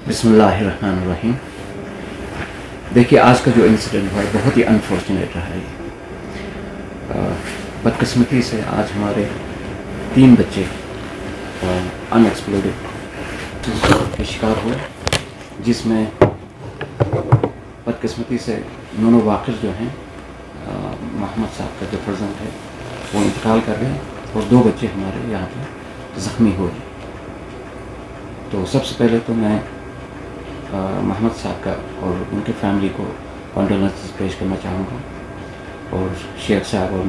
बिस्मिल्लाहिर्रहमानिर्रहीम। देखिए, आज का जो इंसिडेंट हुआ है बहुत ही अनफॉर्चुनेट रहा है। बदकिस्मती से आज हमारे 3 बच्चे अनएक्सप्लोडेड के शिकार हुए, जिसमें बदकिस्मती से दोनों वाक़िफ़ जो हैं मोहम्मद साहब का जो प्रेजेंट है वो इंतकाल कर गए और 2 बच्चे हमारे यहाँ पे ज़ख्मी हुए। तो सबसे पहले तो मैं मोहम्मद साहब का और उनके फैमिली को कॉन्डोलेंसेस पेश करना चाहूँगा, और शेख साहब और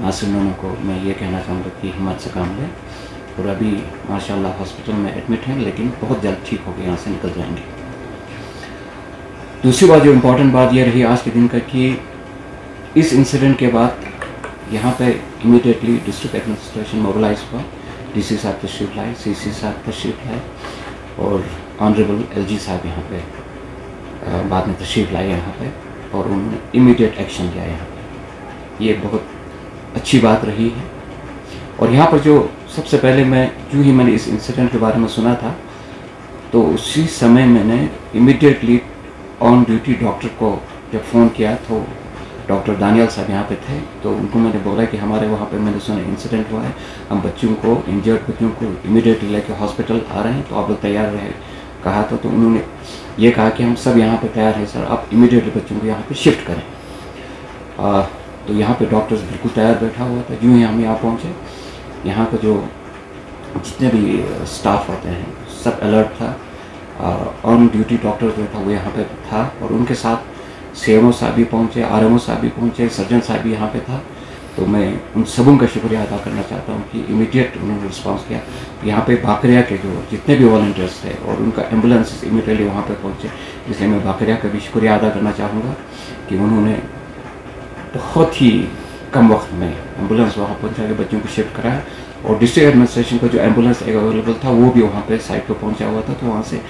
नासिर नूनू को मैं ये कहना चाहूँगा कि हिम्मत से काम लें, और अभी माशाल्लाह हॉस्पिटल में एडमिट हैं, लेकिन बहुत जल्द ठीक होकर यहाँ से निकल जाएंगे। दूसरी बात, जो इम्पोर्टेंट बात ये रही आज के दिन का कि इस इंसिडेंट के बाद यहाँ पे इमीडिएटली डिस्ट्रिक्ट एडमिनिस्ट्रेशन मोबिलाइज हुआ। डीसी साहब तशरीफ लाए, सीसी साहब तशरीफ लाए, और ऑनरेबल एलजी साहब यहाँ पे बाद में तशरीफ लाए यहाँ पे, और उन्होंने इमीडिएट एक्शन लिया यहाँ पे। ये बहुत अच्छी बात रही है। और यहाँ पर जो सबसे पहले मैंने इस इंसिडेंट के बारे में सुना था, तो उसी समय मैंने इमीडिएटली ऑन ड्यूटी डॉक्टर को जब फ़ोन किया, तो डॉक्टर दानियल साहब यहाँ पे थे, तो उनको मैंने बोला कि हमारे वहाँ पे मैंने सुना इंसिडेंट हुआ है, हम बच्चों को, इंजर्ड बच्चों को इमीडिएटली लेकर हॉस्पिटल आ रहे हैं, तो आप लोग तैयार रहे कहा। तो उन्होंने ये कहा कि हम सब यहाँ पे तैयार हैं सर, आप इमीडिएटली बच्चों को यहाँ पे शिफ्ट करें। तो यहाँ पे डॉक्टर्स बिल्कुल तैयार बैठा हुआ था। यूँ ही हम यहाँ पहुँचे, यहाँ का जो जितने भी स्टाफ होते हैं सब अलर्ट था। ऑन ड्यूटी डॉक्टर जो था वो यहाँ पे था, और उनके साथ सीएमओ साहब भी पहुँचे, आरएमओ साहब भी पहुँचे, सर्जन साहब भी यहाँ पे था। तो मैं उन सबों का शुक्रिया अदा करना चाहता हूँ कि इमीडिएट उन्होंने रिस्पांस किया। यहाँ पे बाकरिया के जो जितने भी वॉलंटियर्स थे और उनका एम्बुलेंस इमीडिएटली वहाँ पे पहुँचे, इसलिए मैं बाकरिया का भी शुक्रिया अदा करना चाहूँगा कि उन्होंने बहुत ही कम वक्त में एम्बुलेंस वहाँ पहुँचा के बच्चों को शिफ्ट कराया। और डिस्ट्रिक्ट एडमिनिस्ट्रेशन का जो एम्बुलेंस अवेलेबल था वो भी वहाँ पर साइट पर पहुँचा हुआ था, तो वहाँ से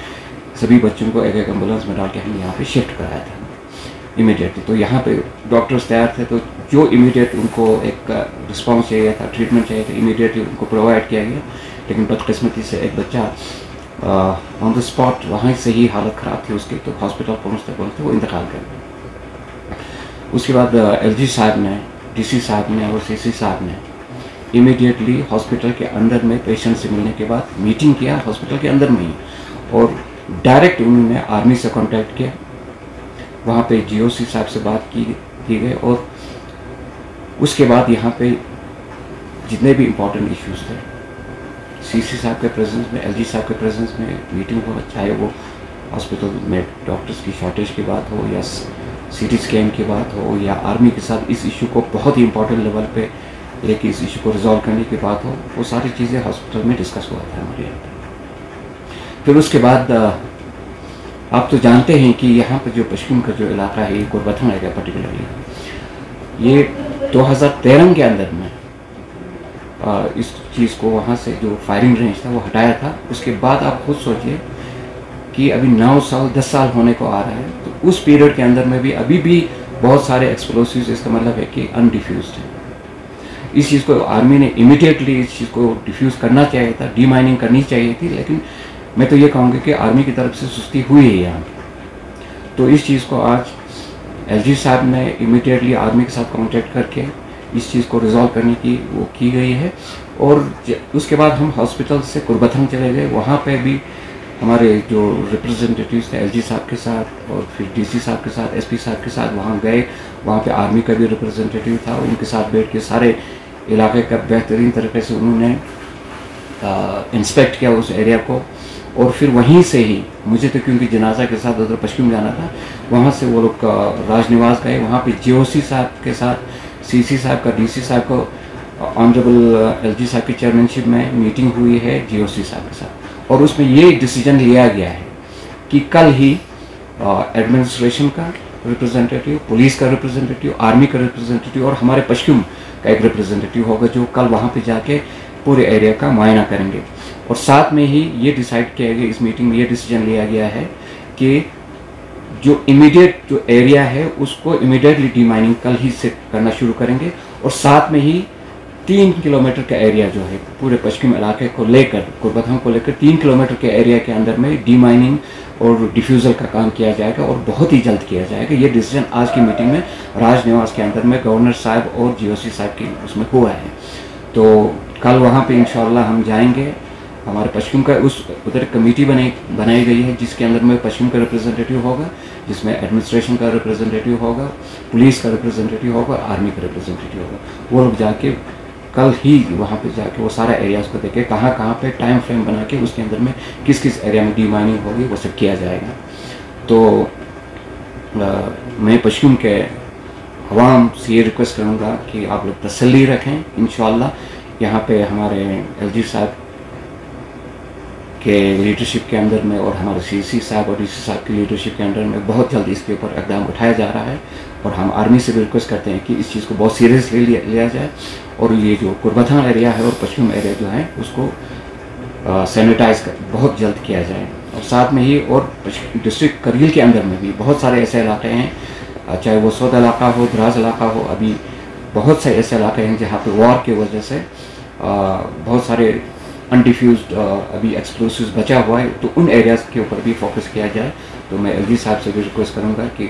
सभी बच्चों को एक एम्बुलेंस में डाल के हम यहाँ पर शिफ्ट कराया था इमीडिएटली। तो यहाँ पे डॉक्टर्स तैयार थे, तो जो इमीडिएट उनको एक रिस्पांस चाहिए था, ट्रीटमेंट चाहिए था, इमीडिएटली उनको प्रोवाइड किया गया। लेकिन बदकिस्मती से एक बच्चा ऑन द स्पॉट वहाँ से ही हालत ख़राब थी उसकी, तो हॉस्पिटल पहुँचते पहुँचते वो इंतकाल कर गया। उसके बाद एलजी साहब ने, डीसी साहब ने और सीसी साहब ने इमीडिएटली हॉस्पिटल के अंदर में पेशेंट से मिलने के बाद मीटिंग किया हॉस्पिटल के अंदर में ही, और डायरेक्ट उन्होंने आर्मी से कॉन्टैक्ट किया। वहाँ पे जीओसी साहब से बात की गई, और उसके बाद यहाँ पे जितने भी इम्पोर्टेंट इश्यूज थे सीसी साहब के प्रेजेंस में, एलजी साहब के प्रेजेंस में मीटिंग हो, चाहे वो हॉस्पिटल में डॉक्टर्स की शॉर्टेज की बात हो, या सीटी स्कैन की बात हो, या आर्मी के साथ इस इशू को बहुत ही इम्पोर्टेंट लेवल पे लेके इस इशू को रिजॉल्व करने की बात हो, वो सारी चीज़ें हॉस्पिटल में डिस्कस हुआ था हमारे यहाँ पर। फिर उसके बाद आप तो जानते हैं कि यहाँ पर जो पश्चिम का जो इलाका है, ये गुरबथन एरिया पर्टिकुलरली, ये 2013 के अंदर में इस चीज़ को वहाँ से जो फायरिंग रेंज था वो हटाया था। उसके बाद आप खुद सोचिए कि अभी 9 साल 10 साल होने को आ रहा है, तो उस पीरियड के अंदर में भी अभी भी बहुत सारे एक्सप्लोसिव्स, इसका मतलब है कि अनडिफ्यूज्ड है। इस चीज़ को आर्मी ने इमीडिएटली इस चीज़ को डिफ्यूज़ करना चाहिए था, डीमाइनिंग करनी चाहिए थी, लेकिन मैं तो ये कहूँगी कि आर्मी की तरफ से सुस्ती हुई है यहाँ। तो इस चीज़ को आज एलजी साहब ने इमीडिएटली आर्मी के साथ कांटेक्ट करके इस चीज़ को रिजॉल्व करने की वो की गई है। और उसके बाद हम हॉस्पिटल से गुरबथन चले गए, वहाँ पे भी हमारे जो रिप्रेजेंटेटिव्स थे एलजी साहब के साथ और फिर डीसी साहब के साथ, एसपी साहब के साथ वहाँ गए। वहाँ पे आर्मी का भी रिप्रेजेंटेटिव था, उनके साथ बैठ के सारे इलाके का बेहतरीन तरीके से उन्होंने इंस्पेक्ट किया उस एरिया को। और फिर वहीं से ही मुझे तो क्योंकि जनाजा के साथ उधर पश्चिम जाना था, वहाँ से वो लोग राजनिवास गए, वहाँ पे जीओसी साहब के साथ, सीसी साहब का, डीसी साहब को, ऑनरेबल एलजी साहब की चेयरमैनशिप में मीटिंग हुई है जीओसी साहब के साथ, और उसमें ये डिसीजन लिया गया है कि कल ही एडमिनिस्ट्रेशन का रिप्रेजेंटेटिव, पुलिस का रिप्रेजेंटेटिव, आर्मी का रिप्रेजेंटेटिव और हमारे पश्चिम का एक रिप्रेजेंटेटिव होगा, जो कल वहाँ पे जाके पूरे एरिया का मुआयना करेंगे। और साथ में ही ये डिसाइड किया गया, इस मीटिंग में ये डिसीजन लिया गया है कि जो इमीडिएट जो एरिया है उसको इमीडिएटली डीमाइनिंग कल ही से करना शुरू करेंगे, और साथ में ही 3 किलोमीटर का एरिया जो है पूरे पश्चिम इलाके को लेकर, कुर्बथाम को लेकर 3 किलोमीटर के एरिया के अंदर में डी माइनिंग और डिफ्यूज़ल का काम किया जाएगा और बहुत ही जल्द किया जाएगा। ये डिसीजन आज की मीटिंग में राजनिवास के अंदर में गवर्नर साहब और जीओसी साहब की उसमें हुआ है। तो कल वहाँ पे इंशाल्लाह हम जाएंगे। हमारे पश्चिम का उधर कमेटी बनाई गई है जिसके अंदर में पश्चिम का रिप्रेजेंटेटिव होगा, जिसमें एडमिनिस्ट्रेशन का रिप्रेजेंटेटिव होगा, पुलिस का रिप्रेजेंटेटिव होगा, आर्मी का रिप्रेजेंटेटिव होगा। वो लोग जाके कल ही वहाँ पे जाके वो सारा एरियाज़ को देखे, कहाँ कहाँ पे टाइम फ्रेम बना के उसके अंदर में किस किस एरिया में डी माइनिंग होगी वो सब किया जाएगा। तो मैं पश्चिम के अवाम से ये रिक्वेस्ट करूँगा कि आप लोग तसल्ली रखें। इंशाअल्लाह यहाँ पे हमारे एलजी साहब के लीडरशिप के अंदर में और हमारे सीसी साहब और डीसी साहब की लीडरशिप के अंदर में बहुत जल्द इसके ऊपर इक़दाम उठाया जा रहा है और हम आर्मी से भी रिक्वेस्ट करते हैं कि इस चीज़ को बहुत सीरियसली लिया जाए और ये जो कुर्बथाम एरिया है और पश्चिम एरिया जो है उसको सैनिटाइज कर बहुत जल्द किया जाए। और साथ में ही और डिस्ट्रिक्ट करगिल के अंदर में भी बहुत सारे ऐसे इलाके हैं, चाहे वो सौद इलाका हो, द्रास इलाका हो, अभी बहुत से ऐसे इलाके हैं जहाँ पे वॉर की वजह से बहुत सारे अनडिफ्यूज्ड अभी एक्सप्लोसिव्स बचा हुआ है, तो उन एरियाज़ के ऊपर भी फोकस किया जाए। तो मैं एलजी साहब से भी रिक्वेस्ट करूँगा कि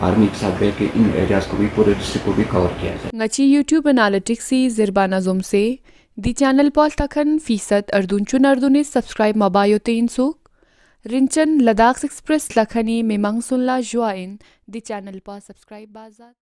आर्मी के साथ बैठ के इन एरियाज़ को भी, पूरे डिस्ट्रिक्ट को भी कवर किया जाए। ngची YouTube एनालिटिक्स से ज़िरबाना ज़ुम से दी चैनल पॉल तखन फीसद अर्दुन अर्दुन सब्सक्राइब मबायो तेन सुक रिंचन लद्दाख एक्सप्रेस लखनी में मंगसुल्ला जुआइन दी चैनल पॉल सब्सक्राइब बाजात।